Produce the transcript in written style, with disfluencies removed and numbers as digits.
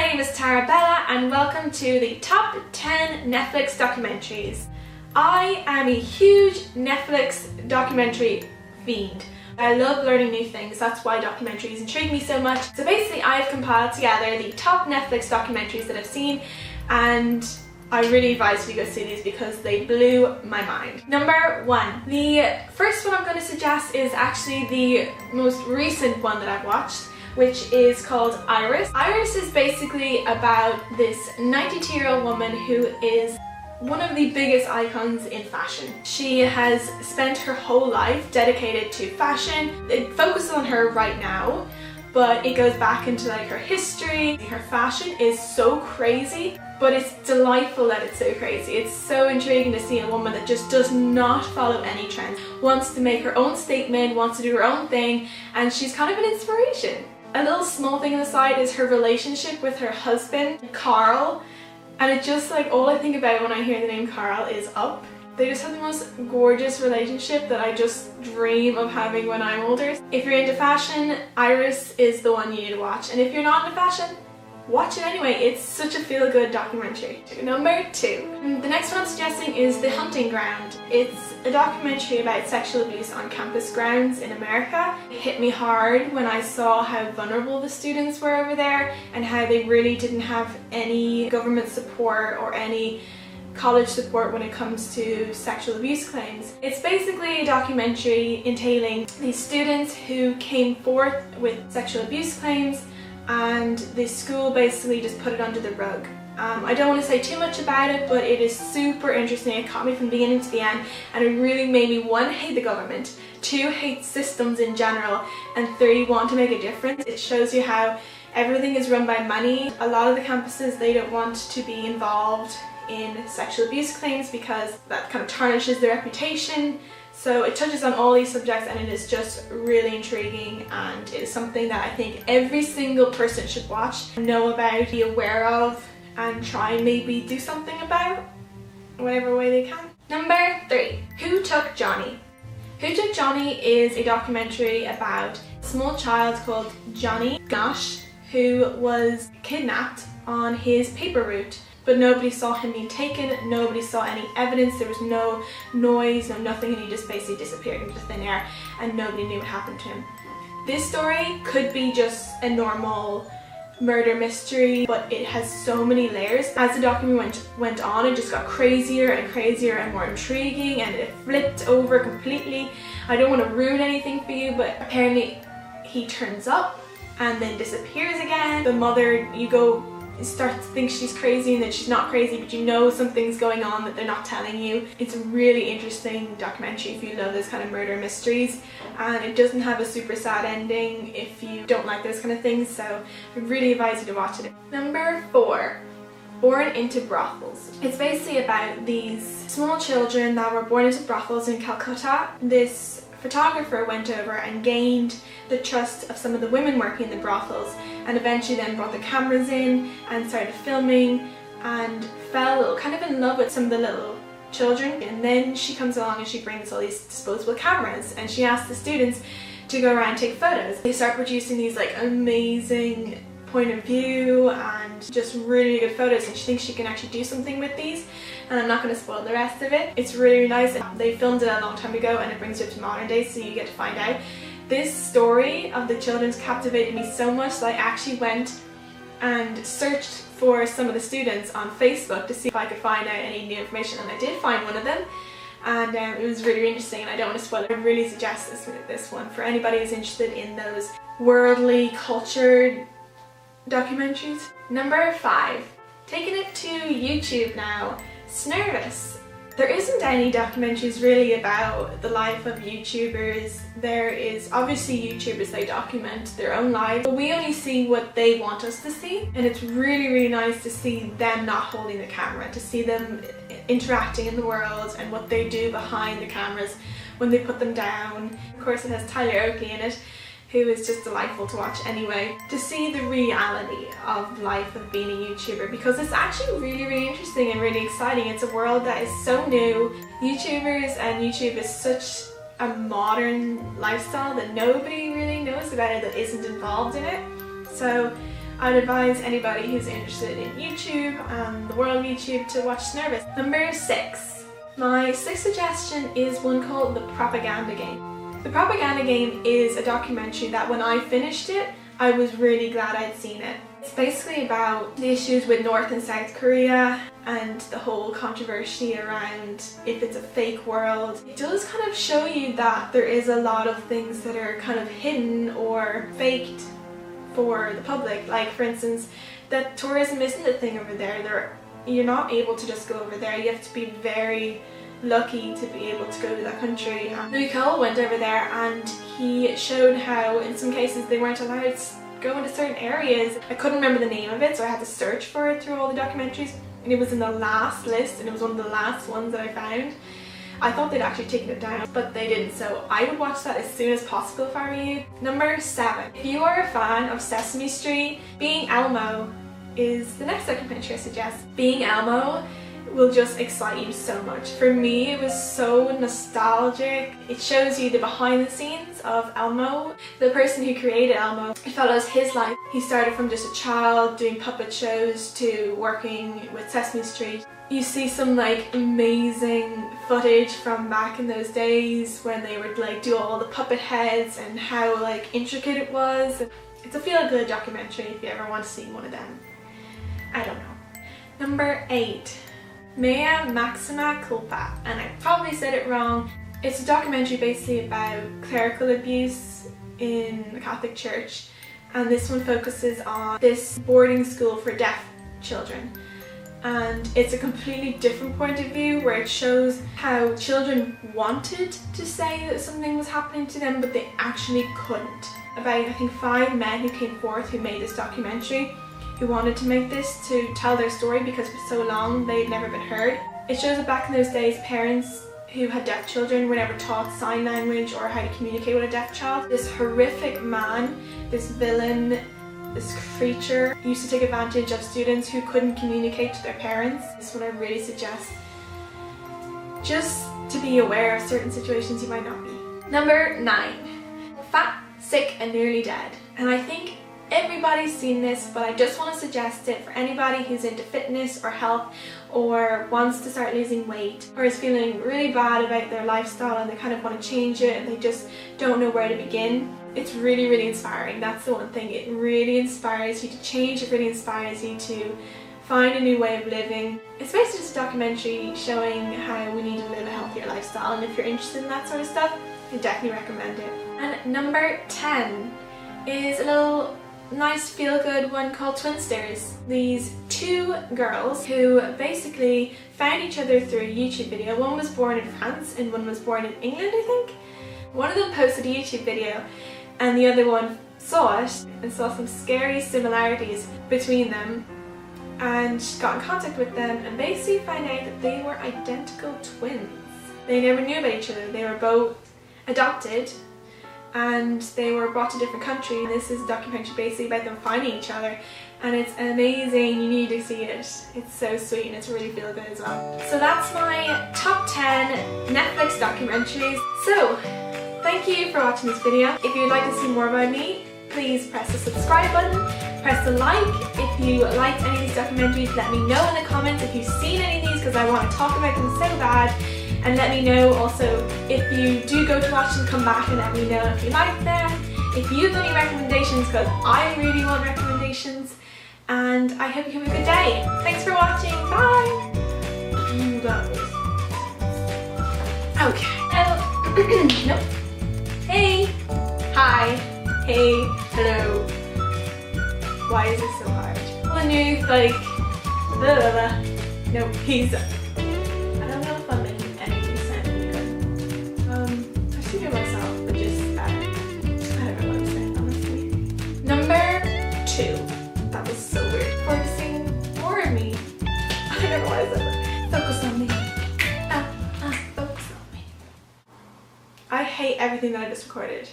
name is Tarabella and welcome to the top 10 Netflix documentaries. I am a huge Netflix documentary fiend. I love learning new things, that's why documentaries intrigue me so much. So basically I've compiled together the top Netflix documentaries that I've seen, and I really advise you to go see these because they blew my mind. Number 1. The first one I'm going to suggest is actually the most recent one that I've watched, which is called Iris. Iris is basically about this 92-year-old woman who is one of the biggest icons in fashion. She has spent her whole life dedicated to fashion. It focuses on her right now, but it goes back into like her history. Her fashion is so crazy, but it's delightful that it's so crazy. It's so intriguing to see a woman that just does not follow any trends, wants to make her own statement, wants to do her own thing, and she's kind of an inspiration. A little small thing on the side is her relationship with her husband, Carl, and it just like all I think about when I hear the name Carl is Up. They just have the most gorgeous relationship that I just dream of having when I'm older. If you're into fashion, Iris is the one you need to watch, and if you're not into fashion, watch it anyway. It's such a feel-good documentary. Number 2. The next one I'm suggesting is The Hunting Ground. It's a documentary about sexual abuse on campus grounds in America. It hit me hard when I saw how vulnerable the students were over there and how they really didn't have any government support or any college support when it comes to sexual abuse claims. It's basically a documentary entailing these students who came forth with sexual abuse claims, and the school basically just put it under the rug. I don't want to say too much about it, but it is super interesting. It caught me from the beginning to the end, and it really made me 1, hate the government, 2, hate systems in general, and 3, want to make a difference. It shows you how everything is run by money. A lot of the campuses, they don't want to be involved in sexual abuse claims because that kind of tarnishes their reputation. So it touches on all these subjects, and it is just really intriguing, and it is something that I think every single person should watch, know about, be aware of, and try and maybe do something about whatever way they can. Number 3. Who Took Johnny? Who Took Johnny is a documentary about a small child called Johnny Gosh who was kidnapped on his paper route. But nobody saw him being taken, nobody saw any evidence, there was no noise, no nothing, and he just basically disappeared into thin air and nobody knew what happened to him. This story could be just a normal murder mystery, but it has so many layers. As the documentary went on, it just got crazier and crazier and more intriguing, and it flipped over completely. I don't want to ruin anything for you, but apparently he turns up and then disappears again. The mother, start to think she's crazy, and then she's not crazy, but you know something's going on that they're not telling you. It's a really interesting documentary if you love those kind of murder mysteries, and it doesn't have a super sad ending if you don't like those kind of things, so I really advise you to watch it. Number 4. Born into Brothels. It's basically about these small children that were born into brothels in Calcutta. This photographer went over and gained the trust of some of the women working in the brothels, and eventually then brought the cameras in and started filming and fell kind of in love with some of the little children. And then she comes along and she brings all these disposable cameras, and she asks the students to go around and take photos. They start producing these like amazing point of view and just really good photos, and she thinks she can actually do something with these, and I'm not going to spoil the rest of it. It's really nice. They filmed it a long time ago, and it brings you up to modern day, so you get to find out. This story of the children's captivated me so much that I actually went and searched for some of the students on Facebook to see if I could find out any new information, and I did find one of them, and it was really interesting, and I don't want to spoil it. I really suggest this one for anybody who's interested in those worldly, cultured documentaries. Number 5. Taking it to YouTube now. Snervous. There isn't any documentaries really about the life of YouTubers. There is obviously YouTubers, they document their own lives, but we only see what they want us to see, and it's really nice to see them not holding the camera, to see them interacting in the world and what they do behind the cameras when they put them down. Of course it has Tyler Oakley in it, who is just delightful to watch anyway. To see the reality of life of being a YouTuber, because it's actually really interesting and really exciting. It's a world that is so new. YouTubers and YouTube is such a modern lifestyle that nobody really knows about it that isn't involved in it. So I'd advise anybody who's interested in YouTube and the world of YouTube to watch Snervous. Number 6. My 6th suggestion is one called The Propaganda Game. The Propaganda Game is a documentary that when I finished it, I was really glad I'd seen it. It's basically about the issues with North and South Korea and the whole controversy around if it's a fake world. It does kind of show you that there is a lot of things that are kind of hidden or faked for the public. Like, for instance, that tourism isn't a thing over there. You're not able to just go over there. You have to be very lucky to be able to go to that country. Nicole went over there and he showed how in some cases they weren't allowed to go into certain areas. I couldn't remember the name of it, so I had to search for it through all the documentaries, and it was in the last list and it was one of the last ones that I found. I thought they'd actually taken it down, but they didn't, so I would watch that as soon as possible if I were you. Number 7. If you are a fan of Sesame Street, Being Elmo is the next documentary I suggest. Being Elmo will just excite you so much. For me, it was so nostalgic. It shows you the behind the scenes of Elmo. The person who created Elmo, it follows his life. He started from just a child doing puppet shows to working with Sesame Street. You see some like amazing footage from back in those days when they would like do all the puppet heads and how like intricate it was. It's a feel-good documentary if you ever want to see one of them. I don't know. Number 8. Maxima, Culpa, and I probably said it wrong. It's a documentary basically about clerical abuse in the Catholic Church, and this one focuses on this boarding school for deaf children. And it's a completely different point of view where it shows how children wanted to say that something was happening to them but they actually couldn't. About I think 5 men who came forth who made this documentary, who wanted to make this to tell their story because for so long they'd never been heard. It shows that back in those days parents who had deaf children were never taught sign language or how to communicate with a deaf child. This horrific man, this villain, this creature used to take advantage of students who couldn't communicate to their parents. This one I really suggest just to be aware of certain situations you might not be. Number 9. Fat, Sick and Nearly Dead. And I think everybody's seen this, but I just want to suggest it for anybody who's into fitness or health or wants to start losing weight or is feeling really bad about their lifestyle and they kind of want to change it and they just don't know where to begin. It's really, really inspiring. That's the one thing. It really inspires you to change. It really inspires you to find a new way of living. It's basically just a documentary showing how we need to live a healthier lifestyle, and if you're interested in that sort of stuff, I definitely recommend it. And number 10 is a little nice feel-good one called Twinsters. These 2 girls who basically found each other through a YouTube video. One was born in France and one was born in England, I think. One of them posted a YouTube video and the other one saw it and saw some scary similarities between them and got in contact with them and basically found out that they were identical twins. They never knew about each other. They were both adopted and they were brought to different countries. This is a documentary basically about them finding each other and it's amazing. You need to see it. It's so sweet and it's really feel good as well. So that's my top 10 Netflix documentaries. So thank you for watching this video. If you would like to see more about me, please press the subscribe button, press the like. If you liked any of these documentaries, let me know in the comments if you've seen any of these because I want to talk about them so bad. And let me know also if you do go to watch them, come back and let me know if you like them, if you have any recommendations, because I really want recommendations. And I hope you have a good day. Thanks for watching. Bye. Okay. Nope. Hey. Hi. Hey. Hello. Why is it so hard? Well, new like. Blah, blah, blah. No, he's. I don't know if I'm making any sense good. I should do myself, but just I don't know what I'm saying honestly. Number 2. That was so weird. Focusing more on me. I don't know why I said that. Focus on me. Focus on me. I hate everything that I just recorded.